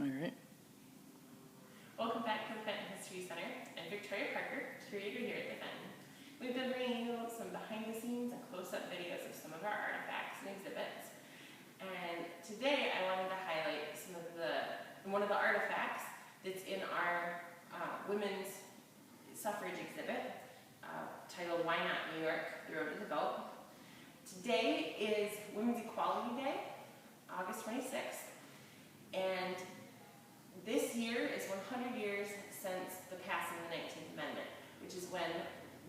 All right. Welcome back to the Fenton History Center. I'm Victoria Parker, curator here at the Fenton. We've been bringing you some behind-the-scenes and close-up videos of some of our artifacts and exhibits. And today I wanted to highlight one of the artifacts that's in our women's suffrage exhibit titled Why Not New York, The Road to the Vote. Today is Women's Equality Day, August 26th, and this year is 100 years since the passing of the 19th Amendment, which is when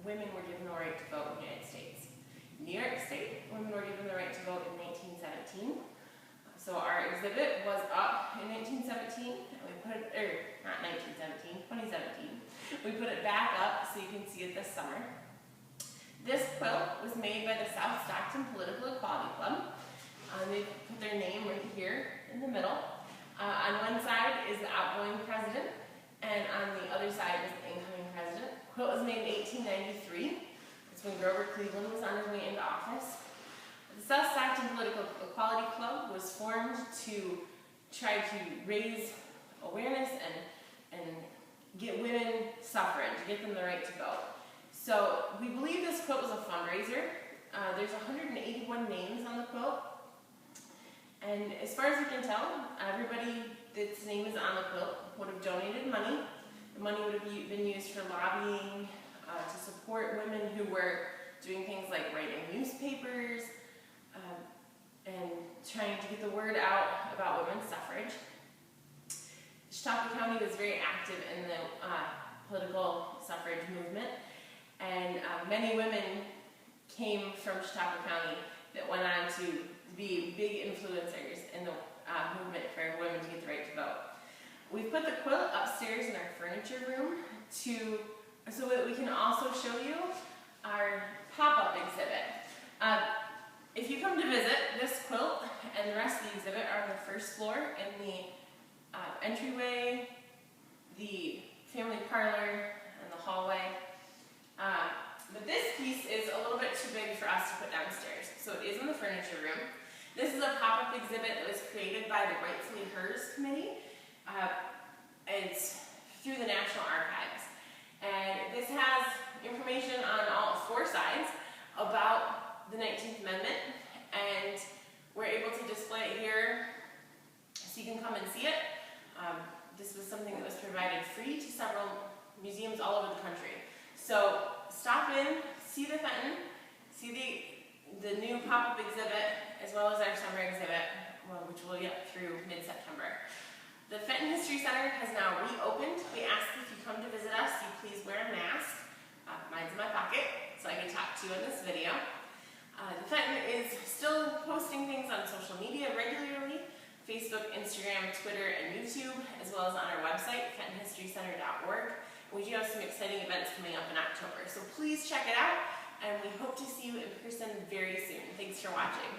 women were given the right to vote in the United States. In New York State, women were given the right to vote in 1917. So our exhibit was up in 1917, and we put it, not 1917, 2017. We put it back up so you can see it this summer. This quilt was made by the South Stockton Political Equality Club. They put their name right here in the middle. On one side is the outgoing president, and on the other side is the incoming president. The quilt was made in 1893. That's when Grover Cleveland was on his way into office. The South Stockton Political Equality Club was formed to try to raise awareness and get women suffrage, get them the right to vote. So we believe this quilt was a fundraiser. There's 181 names on the quilt. And as far as we can tell, everybody that's name is on the quilt would have donated money. The money would have been used for lobbying, to support women who were doing things like writing newspapers, and trying to get the word out about women's suffrage. Stockton County was very active in the political suffrage movement, and many women came from Stockton County that went on to be big influencers in the movement for women to get the right to vote. We've put the quilt upstairs in our furniture room so that we can also show you our pop-up exhibit. If you come to visit, this quilt and the rest of the exhibit are on the first floor in the entryway, the family parlor, and the hallway. But this piece is a little bit too big for us to put downstairs, so it is in the furniture room. This is a pop-up exhibit that was created by the Rightfully Committee. It's through the National Archives. And this has information on all four sides about the 19th Amendment, and we're able to display it here so you can come and see it. This was something that was provided free to several museums all over the country. So stop in, see the Fenton, see the new pop-up exhibit, as well as our summer exhibit, which we'll get through mid-September. The Fenton History Center has now reopened. We ask that if you come to visit us, you please wear a mask. Mine's in my pocket, so I can talk to you in this video. The Fenton is still posting things on social media regularly, Facebook, Instagram, Twitter, and YouTube, as well as on our website, fentonhistorycenter.org. We do have some exciting events coming up in October, so please check it out, and we hope to see you in person very soon. Thanks for watching.